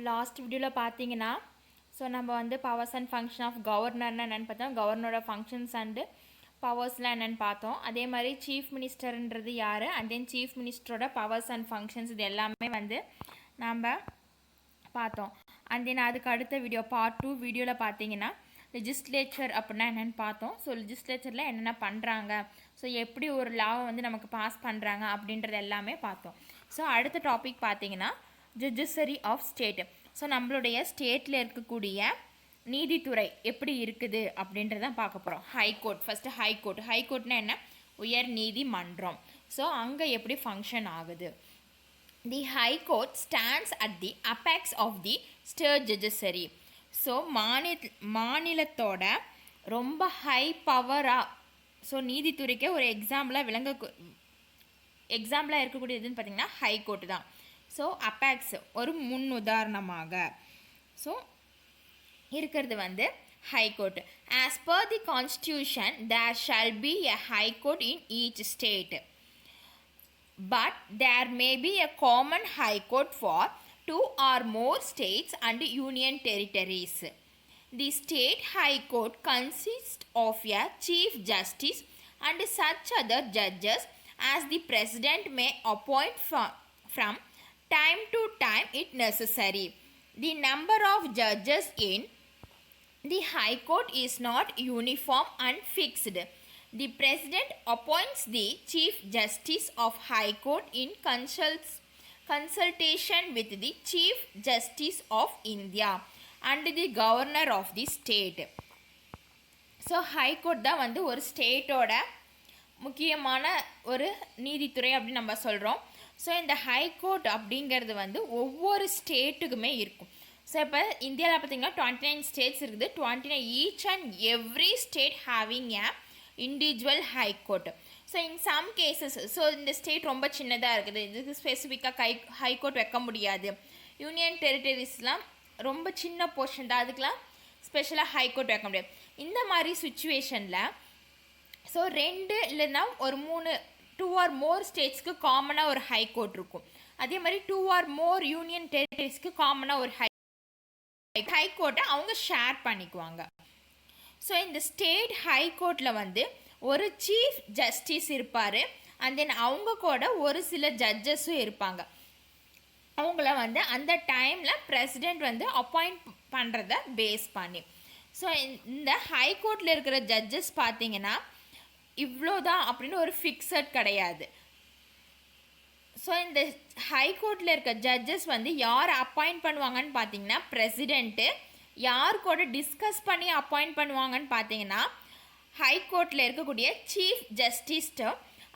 Last வீடியோவில் பார்த்தீங்கன்னா நம்ம வந்து பவர்ஸ் அண்ட் ஃபங்க்ஷன் ஆஃப் கவர்னர்னு என்னென்னு பார்த்தோம், கவர்னரோட ஃபங்க்ஷன்ஸ் அண்டு பவர்ஸ்லாம் என்னென்னு பார்த்தோம். அதே மாதிரி சீஃப் மினிஸ்டர்ன்றது யார், அண்ட் தென் சீஃப் மினிஸ்டரோட பவர்ஸ் அண்ட் ஃபங்க்ஷன்ஸ் இது எல்லாமே வந்து நம்ம பார்த்தோம். அண்ட் தென் அதுக்கு அடுத்த வீடியோ பார்ட் 2 வீடியோவில் பார்த்தீங்கன்னா லெஜிஸ்லேச்சர் அப்படின்னா என்னென்னு பார்த்தோம். ஸோ லெஜிஸ்லேச்சரில் என்னென்ன பண்ணுறாங்க, ஸோ எப்படி ஒரு லாவை வந்து நமக்கு பாஸ் பண்ணுறாங்க அப்படின்றது எல்லாமே பார்த்தோம். ஸோ அடுத்த டாபிக் பார்த்தீங்கன்னா ஜுடிஷரி ஆஃப் ஸ்டேட். ஸோ நம்மளுடைய ஸ்டேட்டில் இருக்கக்கூடிய நீதித்துறை எப்படி இருக்குது அப்படின்றதான் பார்க்க போகிறோம். High court first. ஹைகோர்ட்னா என்ன, உயர் நீதிமன்றம். ஸோ அங்கே எப்படி ஃபங்க்ஷன் ஆகுது. The high court stands at the apex of the state judiciary. So மாநிலத்தோட ரொம்ப ஹை பவராக, ஸோ நீதித்துறைக்கே ஒரு எக்ஸாம்பிளாக இருக்கக்கூடிய எதுன்னு பார்த்தீங்கன்னா ஹைகோர்ட் தான். ஸோ அபெக்ஸ் ஒரு முன் உதாரணமாக ஸோ இருக்கிறது வந்து high court. As per the constitution there shall be a high court in each state, but there may be a common high court for 2 or more states and union territories. The state high court consists of a chief justice and such other judges as the president may appoint from time to time if necessary. The number of judges in the high court is not uniform and fixed. The president appoints the chief justice of high court in consultation with the chief justice of India and the governor of the state. So high court தான் வந்து ஒரு ஸ்டேட்டோட முக்கியமான ஒரு நீதித்துறை அப்படின்னு நம்ம சொல்கிறோம். So இந்த ஹைகோர்ட் அப்படிங்கிறது வந்து ஒவ்வொரு ஸ்டேட்டுக்குமே இருக்கும். ஸோ இப்போ இந்தியாவில் பார்த்திங்கன்னா 29 ஸ்டேட்ஸ் இருக்குது. 29 each and every state having a individual high court. So in some cases, so இந்த ஸ்டேட் ரொம்ப சின்னதாக இருக்குது, இதுக்கு ஸ்பெசிஃபிக்காக ஹைகோர்ட் வைக்க முடியாது. யூனியன் டெரிட்டரிஸ்லாம் ரொம்ப சின்ன போர்ஷன் தான், அதுக்கெலாம் ஸ்பெஷலாக ஹைகோர்ட் வைக்க முடியாது. இந்த மாதிரி சுச்சுவேஷனில் ஸோ 2 இல்லைன்னா ஒரு 2 ஆர் மோர் ஸ்டேட்ஸ்க்கு காமனாக ஒரு ஹைகோர்ட் இருக்கும். அதே மாதிரி 2 ஆர் மோர் யூனியன் டெரிட்டரிஸ்க்கு காமனாக ஒரு ஹைகோர்ட்டை அவங்க ஷேர் பண்ணிக்குவாங்க. ஸோ இந்த ஸ்டேட் ஹைகோர்ட்டில் வந்து ஒரு சீஃப் ஜஸ்டிஸ் இருப்பார், அண்ட் தென் அவங்க கூட ஒரு சில ஜட்ஜஸும் இருப்பாங்க. அவங்கள வந்து அந்த டைமில் பிரசிடெண்ட் வந்து அப்பாயிண்ட் பண்ணுறத பேஸ் பண்ணி. ஸோ இந்த ஹைகோர்ட்டில் இருக்கிற ஜட்ஜஸ் பார்த்தீங்கன்னா இவ்வளோதான் அப்படின்னு ஒரு ஃபிக்ஸட் கிடையாது. ஸோ இந்த ஹைகோர்ட்டில் இருக்க ஜட்ஜஸ் வந்து யார் அப்பாயிண்ட் பண்ணுவாங்கன்னு பார்த்தீங்கன்னா பிரசிடெண்ட்டு. யார் கூட டிஸ்கஸ் பண்ணி அப்பாயிண்ட் பண்ணுவாங்கன்னு பார்த்தீங்கன்னா ஹைகோர்ட்டில் இருக்கக்கூடிய சீஃப் ஜஸ்டிஸ்ட்டு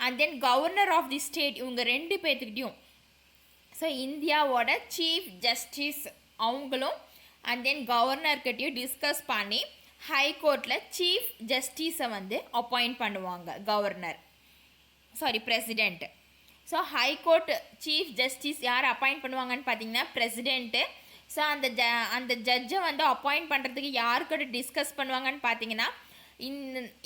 and then governor of the state, இவங்க 2 பேர்த்துக்கிட்டையும். ஸோ இந்தியாவோட சீஃப் ஜஸ்டிஸ் அவங்களும் அண்ட் தென் கவர்னர்கிட்டையும் டிஸ்கஸ் பண்ணி ஹைகோர்ட்டில் சீஃப் ஜஸ்டிஸை வந்து அப்பாயிண்ட் பண்ணுவாங்க president. So high court chief justice யார் அப்பாயிண்ட் பண்ணுவாங்கன்னு பார்த்தீங்கன்னா பிரசிடெண்ட்டு. ஸோ அந்த ஜட்ஜை வந்து அப்பாயிண்ட் பண்ணுறதுக்கு யாருக்கிட்ட டிஸ்கஸ் பண்ணுவாங்கன்னு பார்த்தீங்கன்னா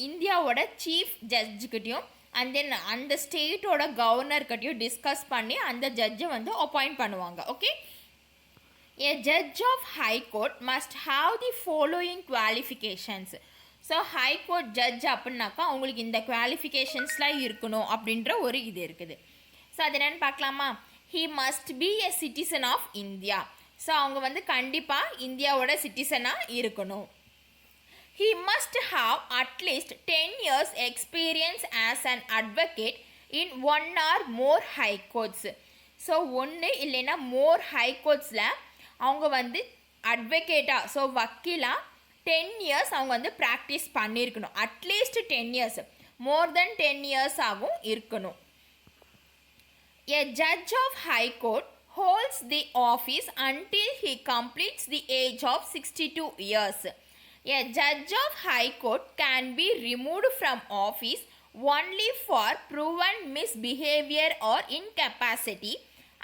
இந்தியாவோட சீஃப் ஜட்ஜுக்கிட்டையும் அண்ட் தென் அந்த ஸ்டேட்டோட கவர்னர்கிட்டையும் டிஸ்கஸ் பண்ணி அந்த ஜட்ஜை வந்து அப்பாயிண்ட் பண்ணுவாங்க. Okay. A judge of high court must have the following qualifications. So high court judge அப்படின்னாக்கா அவங்களுக்கு இந்த குவாலிஃபிகேஷன்ஸ்லாம் இருக்கணும் அப்படின்ற ஒரு இது இருக்குது. ஸோ அது என்னென்னு பார்க்கலாமா. he must be a citizen of India. So அவங்க வந்து கண்டிப்பாக இந்தியாவோட சிட்டிசனாக இருக்கணும். he must have at least 10 years experience as an advocate in 1 or more high courts. So 1 இல்லைன்னா மோர் ஹைகோர்ட்ஸில் அவங்க வந்து அட்வொகேட்டாக, ஸோ வக்கீலாக 10 இயர்ஸ் அவங்க வந்து ப்ராக்டிஸ் பண்ணியிருக்கணும். அட்லீஸ்ட் 10 இயர்ஸ், மோர் தென் 10 இயர்ஸ் ஆகும் இருக்கணும். A judge of high court holds the office until he completes the age of 62 years. A judge of high court can be removed from office only for proven misbehavior or incapacity,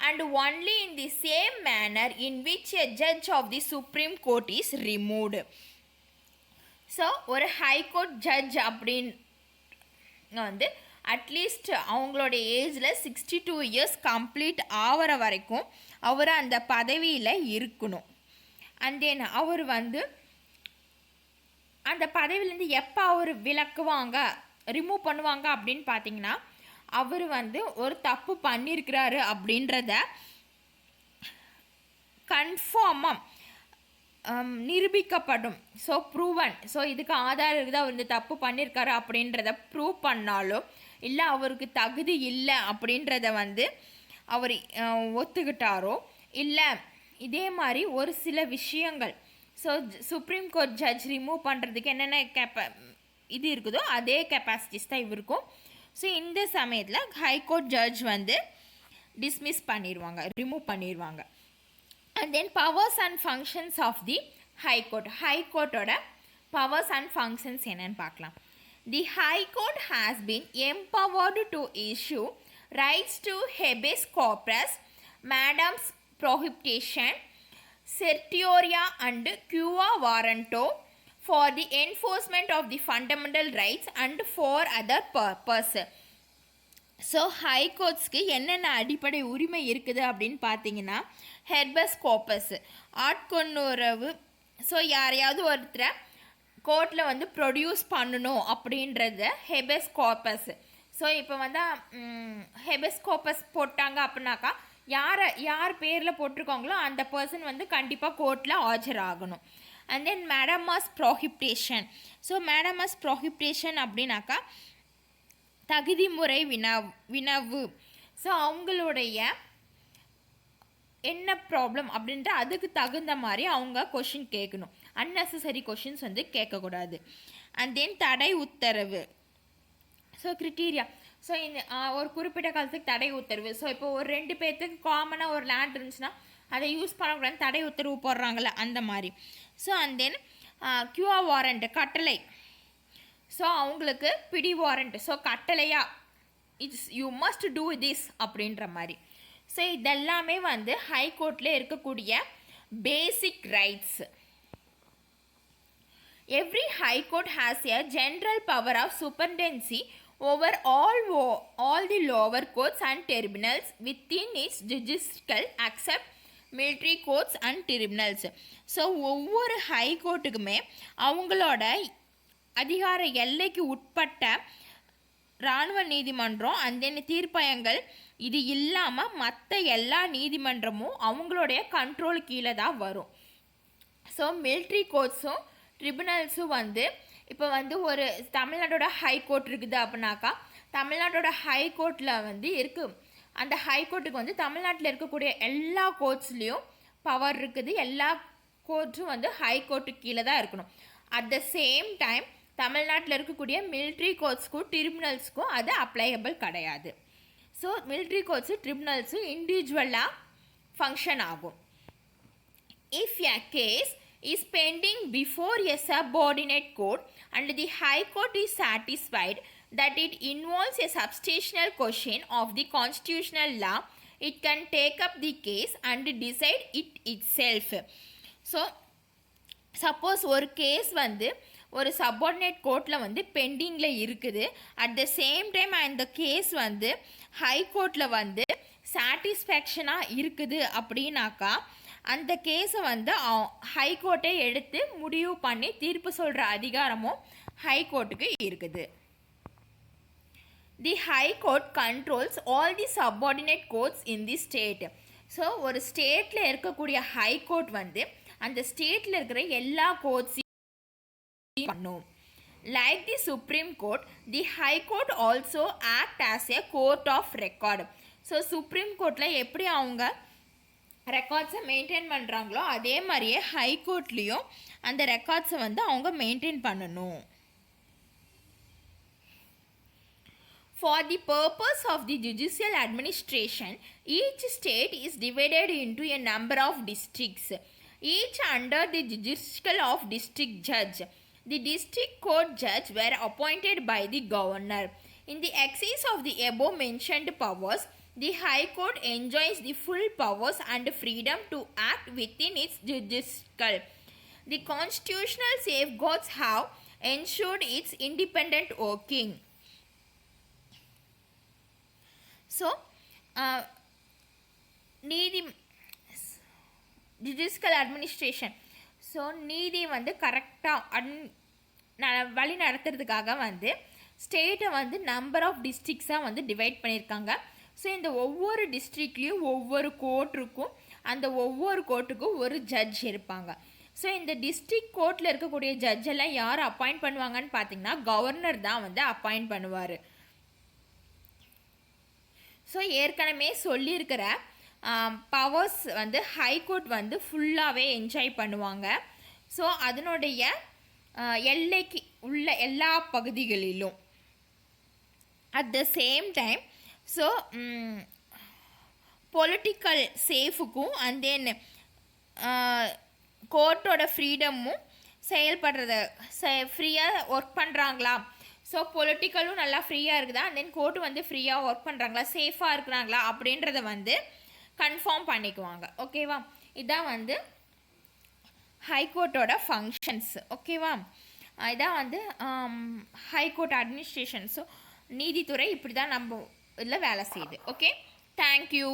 and only in the same manner in which a judge of the Supreme Court is removed. So ஒரு high court judge அப்படின்னு வந்து at least அவங்களோட ஏஜில் 62 years complete ஆகிற வரைக்கும் அவர் அந்த பதவியில் இருக்கணும். அண்ட் தென் அவர் வந்து அந்த பதவியிலேருந்து எப்போ அவர் விலக்குவாங்க, ரிமூவ் பண்ணுவாங்க அப்படின்னு பார்த்தீங்கன்னா, அவர் வந்து ஒரு தப்பு பண்ணியிருக்கிறாரு அப்படின்றத கன்ஃபார்மாக நிரூபிக்கப்படும். ஸோ ப்ரூவன், ஸோ இதுக்கு ஆதாரம் இருக்குது அவர் இந்த தப்பு பண்ணியிருக்காரு அப்படின்றத ப்ரூவ் பண்ணாலும், இல்லை அவருக்கு தகுதி இல்லை அப்படின்றத வந்து அவர் ஒத்துக்கிட்டாரோ, இல்லை இதே மாதிரி ஒரு சில விஷயங்கள், so supreme court judge remove பண்ணுறதுக்கு என்னென்ன இது இருக்குதோ அதே கெப்பாசிட்டிஸ் தான் இவருக்கும். ஸோ இந்த சமயத்தில் ஹைகோர்ட் ஜட்ஜ் வந்து டிஸ்மிஸ் பண்ணிடுவாங்க, ரிமூவ் பண்ணிடுவாங்க. And then powers and functions of the high court. ஹைகோர்ட்டோட பவர்ஸ் அண்ட் ஃபங்க்ஷன்ஸ் என்னன்னு பார்க்கலாம். The high court has been empowered to issue writs to habeas corpus, mandamus prohibition, certioria and quo warranto for the enforcement of the fundamental rights and for other purpose. So ஹைகோர்ட்ஸ்க்கு என்னென்ன அடிப்படை உரிமை இருக்குது அப்படின்னு பார்த்தீங்கன்னா, herpes கோப்பஸ் ஆட்கொண்டுறவு. So யாரையாவது ஒருத்தரை கோர்ட்டில் வந்து ப்ரொடியூஸ் பண்ணணும் அப்படின்றத ஹெபஸ் கோப்பஸ். ஸோ இப்போ வந்து ஹெபஸ் கோப்பஸ் போட்டாங்க அப்படின்னாக்கா யார் பேரில் போட்டிருக்காங்களோ அந்த பர்சன் வந்து கண்டிப்பாக கோர்ட்டில் ஆஜராகணும். And then மேடமாஸ் ப்ரோஹிபிட்டேஷன். ஸோ மேடமாஸ் ப்ரோஹிபிட்டேஷன் அப்படின்னாக்கா தகுதி முறை வினவு. ஸோ அவங்களுடைய என்ன ப்ராப்ளம் அப்படின்ட்டு அதுக்கு தகுந்த மாதிரி அவங்க கொஷின் கேட்கணும். அன்னெசரி கொஷின்ஸ் வந்து கேட்கக்கூடாது. அண்ட் தென் தடை உத்தரவு. So criteria. ஸோ இந்த ஒரு குறிப்பிட்ட காலத்துக்கு தடை உத்தரவு. ஸோ இப்போ ஒரு 2 பேர்த்துக்கு காமனாக ஒரு லேண்ட் இருந்துச்சுன்னா அதை யூஸ் பண்ணக்கூடாது, தடை உத்தரவு போடுறாங்கள்ல அந்த மாதிரி. So and then quo warrant, கட்டளை. ஸோ அவங்களுக்கு பிடி வாரண்ட், ஸோ கட்டளையா யூ மஸ்ட் டூ திஸ் அப்படின்ற மாதிரி. ஸோ இதெல்லாமே வந்து ஹைகோர்ட்டில் இருக்கக்கூடிய basic rights. Every high court has a general power of superintendence over all the lower courts and tribunals within its jurisdiction except military courts and tribunals. So ஒவ்வொரு ஹைகோர்ட்டுக்குமே அவங்களோட அதிகார எல்லைக்கு உட்பட்ட இராணுவ நீதிமன்றம் அந்த தீர்ப்பயங்கள் இது இல்லாமல் மற்ற எல்லா நீதிமன்றமும் அவங்களுடைய கண்ட்ரோல் கீழே தான் வரும். ஸோ மிலிட்ரி கோர்ட்ஸும் ட்ரிபுனல்ஸும் வந்து இப்போ வந்து ஒரு தமிழ்நாட்டோட ஹைகோர்ட் இருக்குது அப்படின்னாக்கா, தமிழ்நாட்டோட ஹைகோர்ட்டில் வந்து இருக்குது. அந்த ஹைகோர்ட்டுக்கு வந்து தமிழ்நாட்டில் இருக்கக்கூடிய எல்லா கோர்ட்ஸ்லேயும் பவர் இருக்குது. எல்லா கோர்ட்ஸும் வந்து ஹைகோர்ட்டுக்கு கீழே தான் இருக்கணும். அட் த சேம் டைம் தமிழ்நாட்டில் இருக்கக்கூடிய மிலிட்ரி கோர்ட்ஸ்க்கும் ட்ரிபுனல்ஸ்க்கும் அது அப்ளையபிள் கிடையாது. ஸோ மிலிட்ரி கோர்ட்ஸு ட்ரிபுனல்ஸும் இண்டிவிஜுவலாக ஃபங்க்ஷன் ஆகும். If a case is pending before a subordinate court and the High Court is satisfied that it involves a substantial question of the constitutional law, it can take up the case and decide it itself. So suppose ஒரு case வந்து ஒரு subordinate கோர்ட்டில் வந்து பெண்டிங்கில் இருக்குது, at the same time அந்த case வந்து high கோர்ட்டில் வந்து சாட்டிஸ்ஃபேக்ஷனாக இருக்குது அப்படின்னாக்கா அந்த கேஸை வந்து ஹைகோர்ட்டை எடுத்து முடிவு பண்ணி தீர்ப்பு சொல்கிற அதிகாரமும் ஹைகோர்ட்டுக்கு இருக்குது. The high court controls all the subordinate courts in the state. So ஒரு ஸ்டேட்டில் இருக்கக்கூடிய ஹைகோர்ட் வந்து அந்த ஸ்டேட்டில் இருக்கிற எல்லா கோர்ட்ஸையும் பண்ணும். Like the supreme court, the high court also act as a court of record. So supreme கோர்ட்டில் எப்படி அவங்க ரெக்கார்ட்ஸை மெயின்டைன் பண்ணுறாங்களோ அதே மாதிரியே ஹைகோர்ட்லேயும் அந்த ரெக்கார்ட்ஸை வந்து அவங்க மெயின்டைன் பண்ணணும். For the purpose of the judicial administration, each state is divided into a number of districts, each under the jurisdiction of district judge. The district court judge were appointed by the governor. In the excess of the above mentioned powers, the High Court enjoys the full powers and freedom to act within its jurisdiction. The constitutional safeguards have ensured its independent working. So நீதி judicial administration, so நீதி வந்து கரெக்டாக வழி நடத்துறதுக்காக வந்து ஸ்டேட்டை வந்து number of டிஸ்ட்ரிக்ஸாக வந்து divide பண்ணியிருக்காங்க. ஸோ இந்த ஒவ்வொரு டிஸ்ட்ரிக்ட்லேயும் ஒவ்வொரு கோர்ட் இருக்கும். அந்த ஒவ்வொரு கோர்ட்டுக்கும் ஒரு ஜட்ஜ் இருப்பாங்க. ஸோ இந்த டிஸ்ட்ரிக்ட் கோர்ட்டில் இருக்கக்கூடிய ஜட்ஜெல்லாம் யார் அப்பாயிண்ட் பண்ணுவாங்கன்னு பார்த்தீங்கன்னா கவர்னர் தான் வந்து அப்பாயிண்ட் பண்ணுவார். ஸோ ஏற்கனவே சொல்லியிருக்கிற பவர்ஸ் வந்து ஹைகோர்ட் வந்து ஃபுல்லாகவே என்ஜாய் பண்ணுவாங்க. ஸோ அதனுடைய எல்லைக்கு உள்ள எல்லா பகுதிகளிலும் at the same time so political சேஃபுக்கும் அண்ட் தென் கோர்ட்டோட ஃப்ரீடமும் செயல்படுறத ஃப்ரீயாக ஒர்க் பண்ணுறாங்களா, ஸோ பொலிட்டிக்கலும் நல்லா ஃப்ரீயாக இருக்குதா, அண்ட் தென் கோர்ட்டு வந்து ஃப்ரீயாக ஒர்க் பண்ணுறாங்களா, சேஃபாக இருக்கிறாங்களா அப்படின்றத வந்து கன்ஃபார்ம் பண்ணிக்குவாங்க. ஓகேவா, இதான் வந்து ஹைகோர்ட்டோட ஃபங்க்ஷன்ஸ். ஓகேவா, இதான் வந்து ஹைகோர்ட் அட்மினிஸ்ட்ரேஷன். ஸோ நீதித்துறை இப்படி தான் நம்ம இதில் வேலை செய்யுது. Okay, thank you.